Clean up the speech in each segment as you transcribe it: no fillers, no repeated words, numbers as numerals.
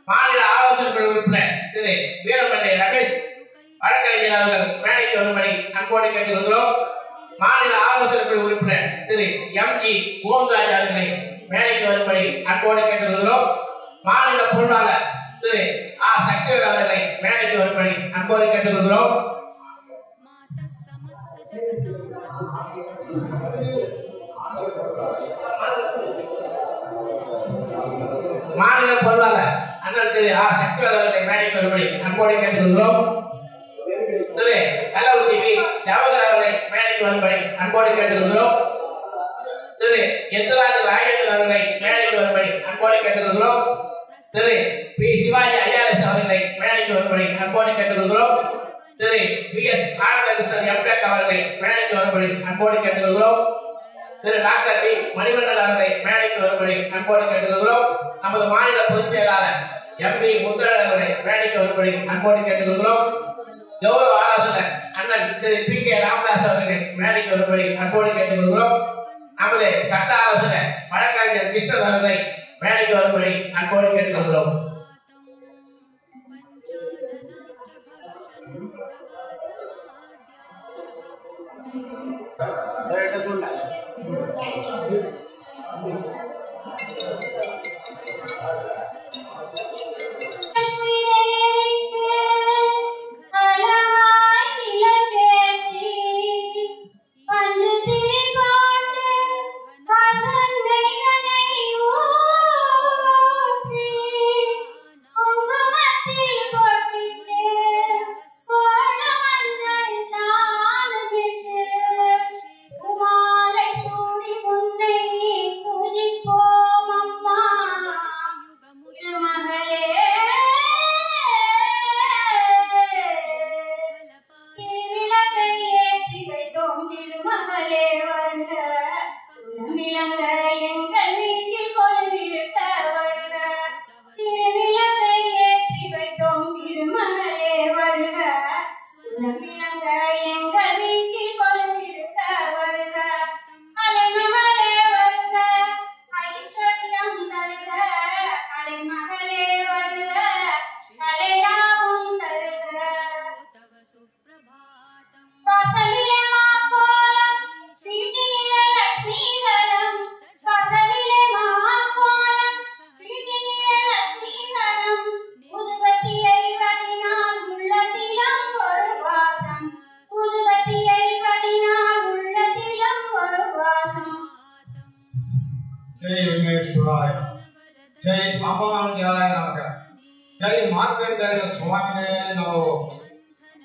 மாநில ஆலோசனை குழு உறுப்பினர் திரு வீரமணி ரமேஷ் வழக்கறிஞர் அவர்கள் மேடைக்கு வரும்படி அன்போடு கேட்டுக்கொள்கிறோம். மாநில ஆலோசனை குழு உறுப்பினர் திரு எம்.ஜி. கோவிந்தராஜ் அவர்களை மேடைக்கு வரும்படி அன்போடு கேட்டுக்கொள்கிறோம். மாநில பொருளாளர் திரு ஆ. சக்திவேல் அவர்களை மேடைக்கு வரும்படி அன்போடு கேட்டுக்கொள்கிறோம். மாநில பொருளாளர் அண்ணன் திரு ஆ. சக்திவேல் அவர்களை மேடைக்கு வரும்படி அன்போடு கேட்டுக்கொள்கிறோம். திரு கலவுதி வி. ஜவஹர் அவர்களை மேடைக்கு வரும்படி அன்போடு கேட்டுக்கொள்கிறோம். திரு எத்ராஜ் ராஜேந்திரன் அவர்களை மேடைக்கு வரும்படி அன்போடு கேட்டுக்கொள்கிறோம். திரு பி. சிவாஜி ஐஆர்எஸ் அவர்களை மேடைக்கு வரும்படி அன்போடு கேட்டுக்கொள்கிறோம். திரு பி.எஸ். ஆனந்தகிருஷ்ணன் எம்.டெக் அவர்களை மேடைக்கு வரும்படி அன்போடு கேட்டுக்கொள்கிறோம். திரு டாக்டர் வி. மணிவண்ணன் அவர்களை மேடைக்கு வரும்படி அன்போடு கேட்டுக்கொள்கிறோம். நமது மாநில பொதுச் செயலாளர் எம்.பி. முத்தழகன் அவர்களை மேடைக்கு வரும்படி அன்போடு கேட்டுக்கொள்கிறோம். கௌரவ ஆலோசகர் அண்ணன் திரு பி.கே. ராமதாஸ் அவர்களை மேடைக்கு வரும்படி அன்போடு கேட்டுக்கொள்கிறோம். நமது சட்ட ஆலோசகர் வழக்கறிஞர் கிருஷ்ணன் அவர்களை மேடைக்கு வரும்படி அன்போடு கேட்டுக்கொள்கிறோம்.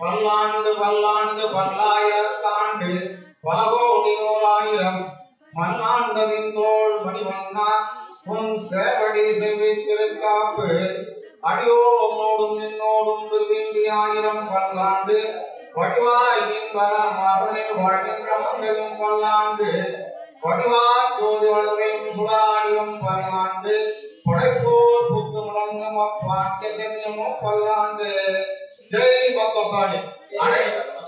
பல்லாண்டு பல்லாண்டு பல்லாயிரத்தாண்டு பலகோடி நூறாயிரம் மண்ணாண்டதின் தோள் மணிவண்ணா உன் சேவடி செவ்வி திருக்காப்பு அடியோமோடும் நின்னோடும் திருவிண்டி ஆயிரம் பல்லாண்டு வடிவாய் நின்பலம் அவனில் வாழ்கின்ற மங்கையும் பல்லாண்டு வடிவாய் ஜோதி வளர்வையும் சுடாடியும் பல்லாண்டு படைப்போர் புத்து முழங்கும் அப்பாக்கிய செஞ்சமும் பல்லாண்டு. ஜெய் பத்மசாலி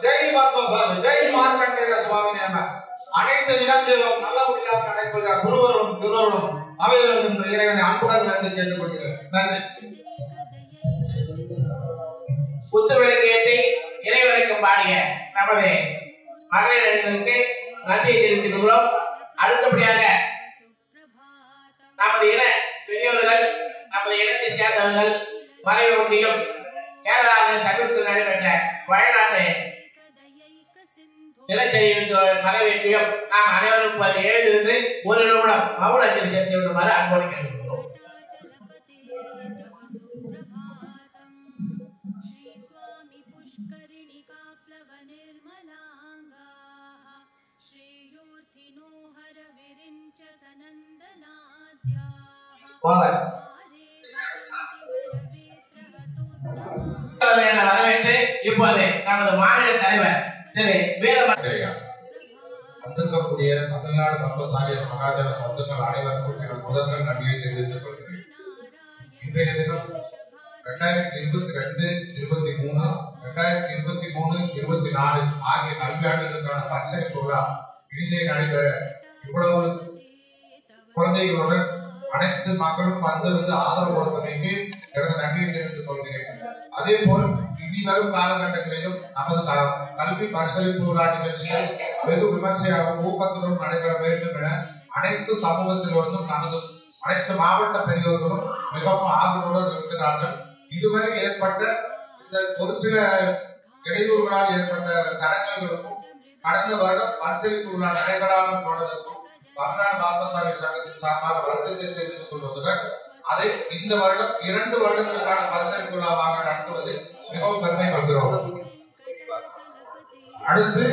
ஜெய் பத்மசாலி ஜெய் மார்க்கண்டேய சுவாமி நேம. அனைத்து நிகழ்ச்சிகளும் நல்லபடியாக நடைபெற குருவரும் திருவருளும் அவைகளும் என்று இறைவனை அன்புடன் நன்றி கேட்டுக் கொள்கிறேன். நன்றி. குத்துவிளக்கு ஏற்றி இறைவனுக்கு பாடிய நமது மகளிர் அணிகளுக்கு நன்றியை தெரிவித்துக் கொள்கிறோம். அடுத்தபடியாக நமது இன பெரியவர்கள், நமது இனத்தை சேர்ந்தவர்கள், மறைவு ஒன்றியம் கேரளாவில் சமீபத்தில் நடைபெற்ற வயநாட்டு நிலச்சரிவு மறைவேற்றியும் நாம் அனைவரும் எழுந்திருந்து ஒரு நிமிடம் மௌன அஞ்சலி செலுத்தி விடுமாறு அன்போடு கேட்டுக்கொள்கிறோம். போவர் வரவேற்று இப்போது நமது மாநில தலைவர் திரு வந்திருக்கக்கூடிய தமிழ்நாடு கம்பசாரிய மகாஜன சொந்தங்கள் அனைவருக்கும் எனது முதல்வர் நன்றியை தெரிவித்துக் கொள்கிறேன். இன்றைய தினம் 2022, 23, 2023, 24 ஆகிய கல்வியாண்டுகளுக்கான பரிசளிப்பு விழா இங்கே நடைபெற இவ்வளவு குழந்தைகளுடன் அனைத்து மக்களும் வந்திருந்து ஆதரவு கொடுத்தமைக்கு எனது நன்றியை தெரிவித்துக் கொள்கிறேன். அதே போல் இனி வரும் காலகட்டங்களிலும் நமது கல்வி பரிசளிப்பு விழா நிகழ்ச்சிகள் வெகு விமர்சையாகவும் ஊக்கத்துடன் நடைபெற வேண்டும் என அனைத்து சமூகத்திலிருந்தும் நமது அனைத்து மாவட்ட பெரியவர்களும் மிகவும் ஆர்வத்துடன் இருக்கிறார்கள். இதுவரை ஏற்பட்ட இந்த ஒரு சில இடையூறுகளால் ஏற்பட்ட தடங்கல்களுக்கும் கடந்த வருடம் பரிசளிப்பு விழா நடைபெறாமல் போனதற்கும் தமிழ்நாடு பாரதசாமி சங்கத்தின் சார்பாக வருத்தத்தை தெரிவித்துக் கொள்வதுடன் அதை இந்த வருடம் 2 வருடங்களுக்கான பரிசளிப்பு விழாவாக நடத்துவதில் மிகவும் பெருமை கொள்கிறோம். அடுத்து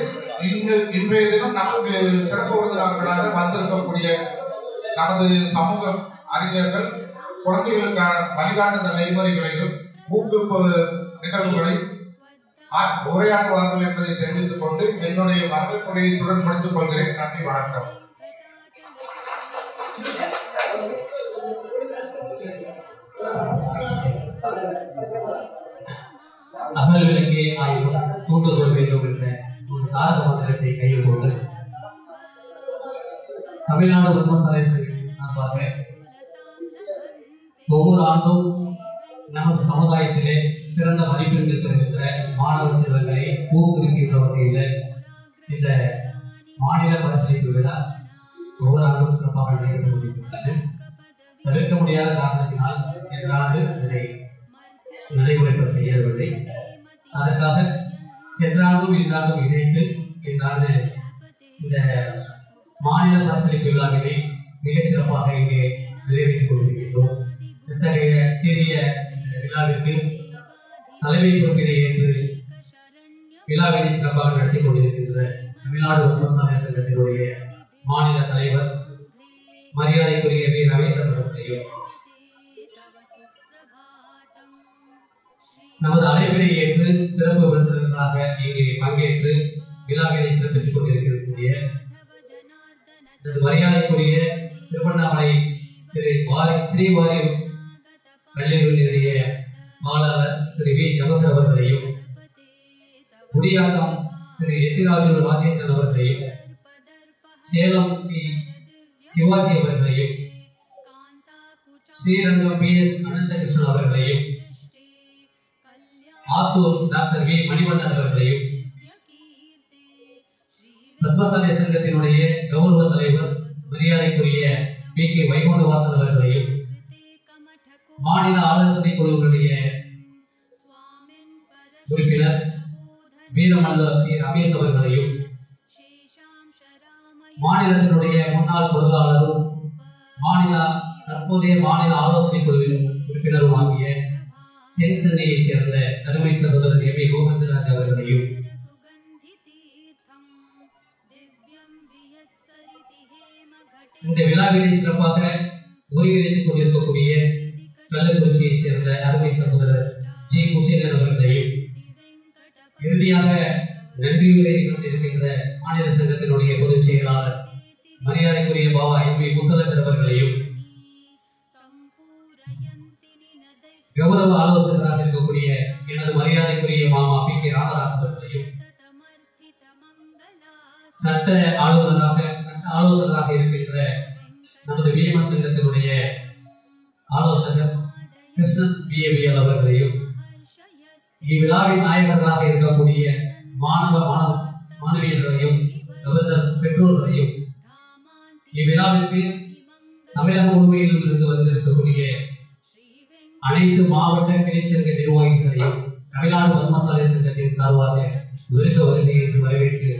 இன்றைய தினம் நமக்கு சிறப்பு விருந்தினர்களாக வந்திருக்கக்கூடிய நமது சமூக அறிஞர்கள் குழந்தைகளுக்கான வழிகாட்டுதல் நெறிமுறைகளையும் ஊக்குவிப்பு நிகழ்வுகளையும் உரையாற்றுவார்கள் என்பதை தெரிவித்துக் கொண்டு என்னுடைய வரவேற்புரையுடன் முடித்துக் கொள்கிறேன். நன்றி, வணக்கம். அகல் விளக்கே ஆய்வும் தூண்டுகொள்ள வேண்டும் என்ற ஒரு தாரக மந்திரத்தை கையில் கொண்டு தமிழ்நாடு பத்மசாலை சார்பாக ஒவ்வொரு ஆண்டும் நமது சமுதாயத்திலே சிறந்த மதிப்பெண்கள் பெறுகின்ற மாணவ செல்வங்களை ஊக்குவிக்கின்ற வகையில் இந்த மாநில பரிசளிப்பு விழா ஒவ்வொரு ஆண்டும் சிறப்பாக நடைபெற்று கொண்டிருக்கிறது. தவிர்க்க முடியாத காரணத்தினால் சென்ற ஆண்டு இதை நடைமுறைப்படுத்த இயலவில்லை. அதற்காக சென்ற ஆண்டும் இந்த ஆண்டும் இணைத்து இந்த ஆண்டு இந்த மாநில பரிசளிப்பு விழாவினை மிகச் சிறப்பாக இங்கே நிறைவேற்றிக் கொண்டிருக்கின்றோம். இத்தகைய சிறிய விழாவிற்கு தலைமை பொறுப்பினை ஏற்று விழாவினை சிறப்பாக நடத்தி கொண்டிருக்கின்ற தமிழ்நாடு பத்மசாலை சங்கத்தினுடைய மாநில தலைவர் மரியாதைக்குரிய வி ரவீந்திரன் அவர்களையும் நமது அழைப்பினை ஏற்று சிறப்பு விருந்தினர்களாக இங்கே பங்கேற்று விழாவினை சிறப்பித்துக் கொண்டிருக்கக்கூடிய மரியாதைக்குரிய திருவண்ணாமலை திரு ஸ்ரீவாரி கல்லூரியினுடைய மாணவர் திரு வி நமக்கு அவர்களையும் குடியாத்தம் திரு எத்திராஜு ராஜேந்திரன் அவர்களையும் சேலம் பி சிவாஜி அவர்களையும் ஸ்ரீரங்கம் பி எஸ் அனந்தகிருஷ்ணன் அவர்களையும் ஆத்தூர் டாக்டர் வி மணிவண்ணன் அவர்களையும் பத்மசாலை சங்கத்தினுடைய கௌரவ தலைவர் மரியாதைக்குரிய பி கே வைகுண்டவாசன் அவர்களையும் மாநில ஆலோசனை குழுவினுடைய உறுப்பினர் வீரமல்ல ரமேஷ் அவர்களையும் மாநிலத்தினுடைய முன்னாள் பொருளாளரும் தற்போதைய மாநில ஆலோசனை குழுவின் உறுப்பினரும் ஆகிய தென் சென்னையைச் சேர்ந்த அருமை சகோதரர் எம் ஏ கோவிந்தராஜ் அவர்களையும் இந்த விழாவினை சிறப்பாக ஒருங்கிணைத்துக் கொண்டிருக்கக்கூடிய கள்ளக்குறிச்சியை சேர்ந்த அருமை சகோதரர் ஜி குசேலன் அவர்களையும் இறுதியாக நன்றியுரை இருக்கின்ற மாநில சங்கத்தினுடைய பொதுச் செயலாளர் மரியாதைக்குரிய பாபா எம் பி முத்தலகர் அவர்களையும் கௌரவ ஆலோசகராக இருக்கக்கூடிய எனது மரியாதைக்குரிய மாமா பி கே ராமதாஸ் அவர்களையும் சட்ட ஆலோசகராக இருக்கின்ற நமது விஎம் சங்கத்தினுடைய ஆலோசகர் கிருஷ்ணன் பிஏபிஎல் அவர்களையும் இவ்விழாவின் நாயகர்களாக இருக்கக்கூடிய மாணவியர்களையும் பெற்றோர்களையும் இவ்விழாவிற்கு தமிழக முழுமையிலும் இருந்து வந்திருக்கக்கூடிய அனைத்து மாவட்ட கிளைச்சங்க நிர்வாகிகளையும் தமிழ்நாடு பத்மசாலை சங்கத்தின் சார்பாக வருகை என்று வரவேற்று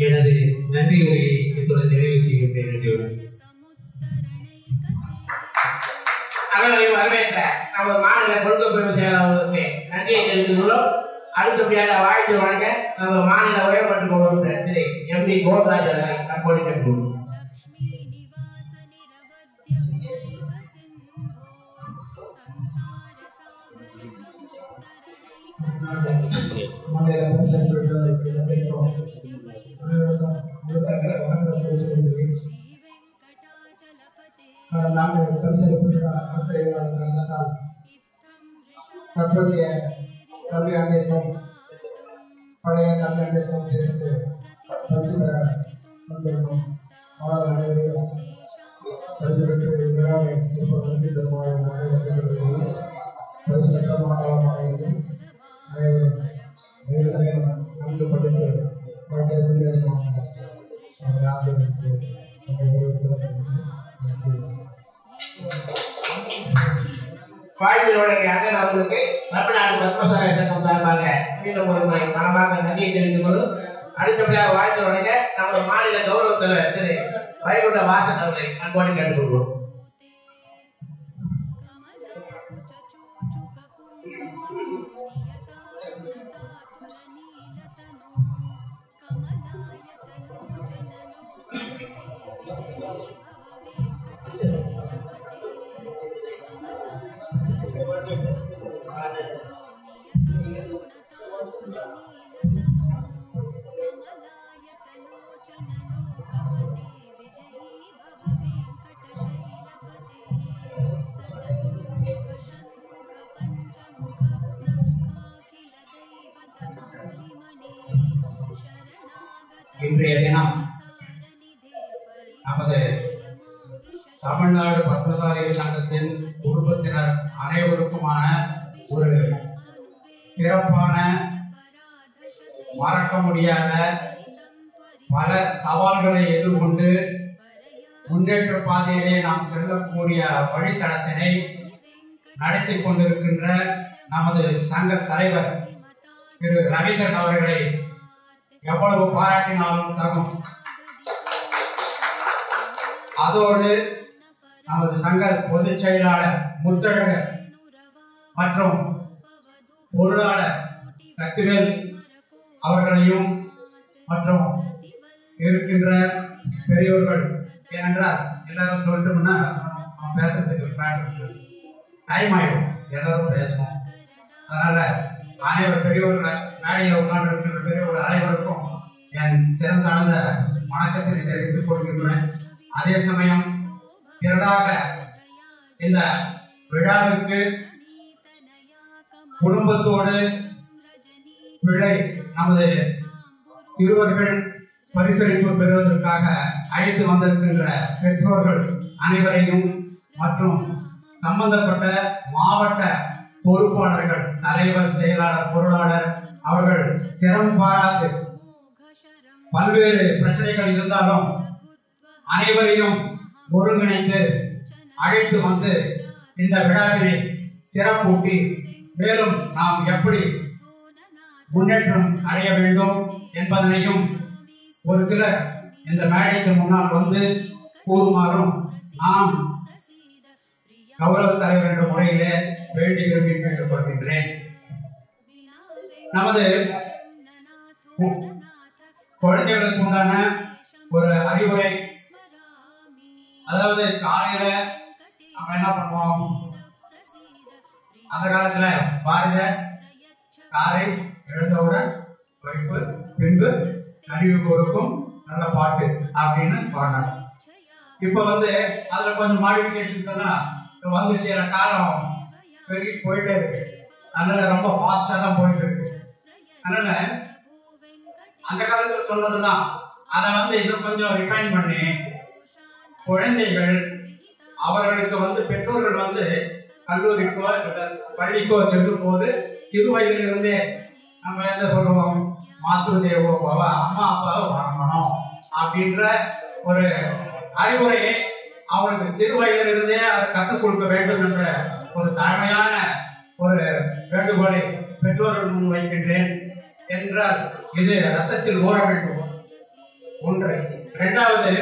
எனது நன்றி உரையை இத்துடன் நிறைவு செய்கின்றேன். நன்றியுடன் அனைவரையும் வரவேற்ற நமது மாநில கொள்கை பிரிவு செயலாளருக்கு நன்றியை தெரிவித்துள்ளோம். அடுத்தபடியாக வாழ்த்து வழங்க நமது மாநில உயர்மன்ற உறுப்பினர் திரு எம் பி கோவிந்தராஜ் அவர்களை அன்போடு கேட்டுள்ளோம். தற்போதைய கல்வியாண்டிற்கும் பழைய கல்வியாண்டிற்கும் சேர்த்து பரிசு பெற வந்திருக்கும் மாணவர் அனைவரையும் பரிசு பெற்று விழாவை சிறப்படுத்தி தருமாறு பரிசு பெற்ற மாணவர்களும் அனைவரும் நன்கு படித்து வாழ்க்கை முன்னேறும் ஆசிரியருக்கு வாழ்க்கையுடைய அண்ணன் அவர்களுக்கு தமிழ்நாடு பத்மசாலை சங்கம் சார்பாக மீண்டும் ஒரு முறை மனமாக நன்றியை தெரிவித்துக் கொள்ளும். அடுத்தபடியாக வாழ்க்கையுடைய நமது மாநில கௌரவ தலைவர் திரு வைகுண்ட வாசன் அவர்களை அன்போடு கேட்டுக்கொள்வோம். இன்றைய தினம் நமது தமிழ்நாடு பத்மசாலிகள் சங்கத்தின் குடும்பத்தினர் அனைவருக்குமான ஒரு சிறப்பான மறக்க முடியாத பல சவால்களை எதிர்கொண்டு முன்னேற்ற பாதையிலே நாம் செல்லக்கூடிய வழித்தடத்தினை நடத்தி கொண்டிருக்கின்ற நமது சங்க தலைவர் திரு ரவீந்திரன் அவர்களை எவ்வளவு பாராட்டினாலும் தகும். அதோடு நமது சங்க பொதுச் செயலாளர் முத்தழகர் மற்றும் பொருளாளர் சக்திவேல் அவர்களையும் மற்றும் இருக்கின்ற பெரியவர்கள், ஏனென்றால் எல்லாரும் சொல்லிட்டோம்னா பேசுறதுக்கு டைம் ஆயிடும், எல்லாரும் பேசணும். அதனால அனைவர் பெரியவர்கள் மேடையில் உட்கார்ந்து இருக்கின்ற பெரியவர்கள் அனைவருக்கும் என் சிறந்தாழ்ந்த வணக்கத்தினை தெரிவித்துக் கொள்கின்றேன். அதே சமயம் இரண்டாக இந்த விழாவிற்கு குடும்பத்தோடு பிள்ளை நமது சிறுவர்கள் பரிசளிப்பு பெறுவதற்காக அழைத்து வந்திருக்கின்ற பெற்றோர்கள் அனைவரையும் மற்றும் சம்பந்தப்பட்ட மாவட்ட பொறுப்பாளர்கள், தலைவர், செயலாளர், பொருளாளர் அவர்கள் சிரமம் பாராது பல்வேறு பிரச்சனைகள் இருந்தாலும் அனைவரையும் ஒருங்கிணைத்து அழைத்து வந்து இந்த விழாவினை சிறப்பூட்டி மேலும் நாம் எப்படி முன்னேற்றம் அடைய வேண்டும் என்பதனையும் ஒரு சிலர் இந்த மேடைக்கு முன்னால் வந்து கூறுமாறும் நாம் கௌரவ தலைவர் என்ற முறையிலே வேண்டி விரும்பி கேட்டுக்கொள்கின்றேன். நமது குழந்தைகளுக்கு உண்டான ஒரு அறிவுரை, அதாவது காலையில நம்ம என்ன பண்ணுவோம், அந்த காலத்துல பாருங்க, காலை எழுந்தவுடன் வைப்பு பின்பு அறிவு கொடுக்கும் நல்ல பாட்டு அப்படின்னு பாடினாங்க. இப்ப அதுல கொஞ்சம் மாடிஃபிகேஷன்ஸ் எல்லாம் வந்து சேர காலம் பெருகி போயிட்டே இருக்கு. அதனால ரொம்ப ஃபாஸ்டா தான் போயிட்டு இருக்கு. அதனால அந்த காலத்துல சொன்னதுதான் அதை இன்னும் கொஞ்சம் ரிஃபைன் பண்ணி குழந்தைகள் அவர்களுக்கு பெற்றோர்கள் கல்லூரிக்கோ பள்ளிக்கோ செல்லும் போது சிறு வயதிலிருந்தே நம்ம என்ன சொல்லுவோம், மாத்ரு தேவோ பவ, அம்மா அப்பாவை வணங்கணும் அப்படின்ற ஒரு அறிவுரையை அவனுக்கு சிறு வயதிலிருந்தே அதை கற்றுக் கொடுக்க வேண்டும் என்ற ஒரு தாழ்மையான ஒரு வேண்டுகோளை பெற்றோர்கள் முன் வைக்கின்றேன். என்றால் இது ரத்தத்தில் ஊற வேண்டும். ஒன்று. இரண்டாவது,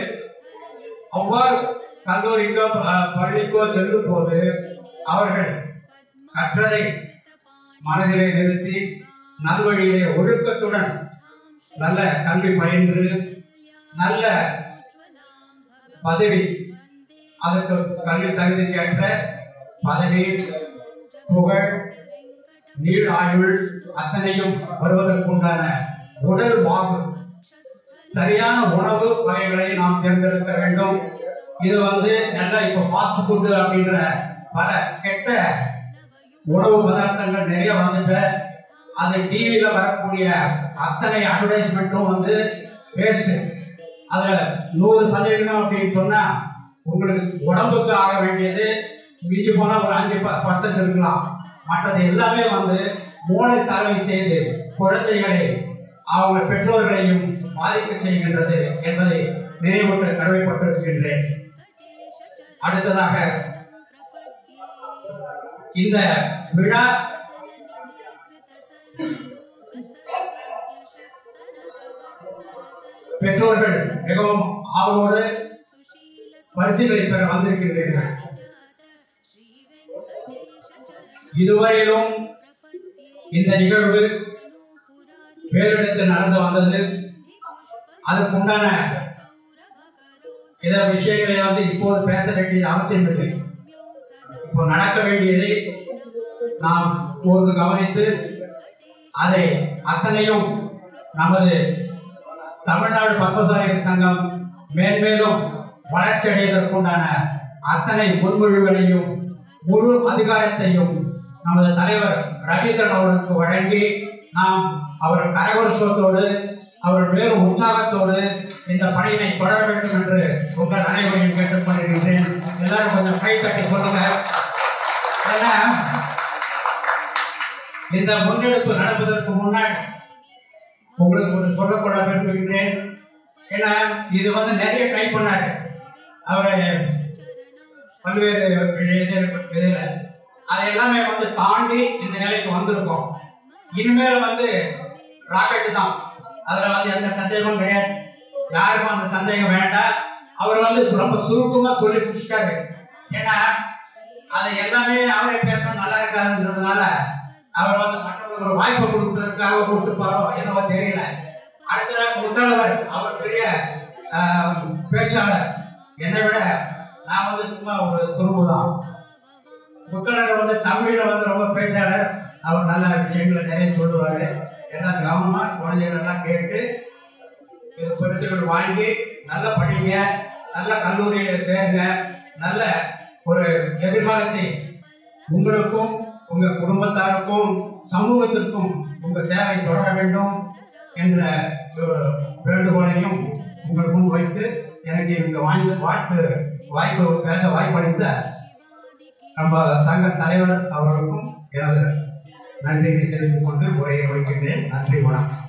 அவ்வாறு கல்லூரிக்கோ பள்ளிக்கோ செல்லும் போது அவர்கள் கற்றதை மனதிலே நிறுத்தி நல்வழியிலே ஒழுக்கத்துடன் நல்ல கல்வி பயின்று நல்ல பதவி, அதற்கு கல்வி தகுதிக்கேற்ற பதவி, புகழ், நீள் ஆயுள் அத்தனையும் வருவதற்குண்டான உடல் வாகு சரியான உணவு வகைகளை நாம் தேர்ந்தெடுக்க வேண்டும். இது நல்லா இப்ப ஃபாஸ்ட் ஃபுட் அப்படின்ற பல கெட்ட உணவு பதார்த்தங்கள் நிறைய வந்துட்டு அது டிவியில வரக்கூடிய அத்தனை அட்வர்டைஸ்மெண்ட்டும் வேஸ்ட். அதுல 100% அப்படின்னு சொன்னா உங்களுக்கு உடம்புக்கு ஆக வேண்டியது மிஞ்சி போனா ஒரு 5% இருக்கலாம். மற்றது எல்லாமே மூளை சார்வை செய்து குழந்தைகளை அவங்க பெற்றோர்களையும் பாதிக்க செய்கின்றது என்பதை நினைவூட்ட கடமைப்பட்டிருக்கின்றேன். அடுத்ததாக இந்த விழா பெற்றோர்கள் மிகவும் ஆவலோடு பரிசுகளை பெற வந்திருக்கின்றனர். இதுவரையிலும் இந்த நிகழ்வு வேறெடுத்து நடந்து வந்தது. அதற்குண்டான சில விஷயங்களை இப்போது பேச வேண்டியது அவசியம் இல்லை. இப்போ நடக்க வேண்டியதை நாம் இப்போது கவனித்து அதை அத்தனையும் நமது தமிழ்நாடு பத்மசாலிகள் சங்கம் மேன்மேலும் வளர்ச்சி அடைவதற்குண்டான அத்தனை முன்மொழிவுகளையும் முழு அதிகாரத்தையும் நமது தலைவர் ரவீந்திரன் அவர்களுக்கு வழங்கி நாம் அவர் கரகோஷத்தோடு அவர் மேலும் உற்சாகத்தோடு இந்த பணியினை தொடர வேண்டும் என்று உங்கள் அனைவரையும் கேட்டுக்கொண்டிருக்கின்றேன். எல்லாரும் கொஞ்சம் கை தட்டி சொல்லுங்க. ஏன்னா இந்த முன்னெடுப்பு நடப்பதற்கு முன்னாடி உங்களுக்கு ஒன்று சொல்லக்கொள்ள விரும்புகின்றேன். ஏன்னா இது நிறைய ட்ரை பண்ணாரு அவரை பல்வேறு இதில் அதை எல்லாமே தாண்டி இந்த நிலைக்கு வந்திருக்கோம். இனிமேல் ராக்கெட்டு தான். அதில் எந்த சந்தேகமும் கிடையாது. யாருக்கும் அந்த சந்தேகம் வேண்டாம். அவர் ரொம்ப சுருக்கமாக சொல்லி முடிச்சிட்டாரு. ஏன்னா அதை எல்லாமே அவரே பேசணும் நல்லா இருக்காதுன்றதுனால அவர் மற்றவங்களுக்கு ஒரு வாய்ப்பை கொடுப்பதற்காக கொடுத்துருப்பாரோ என்னவோ தெரியல. அடுத்த முத்தழவர் அவர் பெரிய பேச்சாளர். என்னை விட நான் சும்மா ஒரு துரும்பு தான். முத்தழகர் தமிழில் ரொம்ப பேச்சாளர். அவர் நல்ல விஷயங்களை நிறைய சொல்லுவார். எல்லாம் கவனமாக குழந்தைகளெல்லாம் கேட்டு பரிசுகள் வாங்கி நல்ல படிங்க, நல்ல கல்லூரியில் சேருங்க, நல்ல ஒரு எதிர்காலத்தை உங்களுக்கும் உங்க குடும்பத்தாருக்கும் சமூகத்திற்கும் உங்க சேவை தொடர வேண்டும் என்ற வேண்டுகோளையும் உங்கள் முன் வைத்து எனக்கு இந்த வாய்ப்பு பேச வாய்ப்பளித்த நம்ம சங்க தலைவர் அவர்களுக்கும் எனது நன்றியை தெரிவித்துக் கொண்டு உரையை வைக்கின்றேன். நன்றி, வணக்கம்.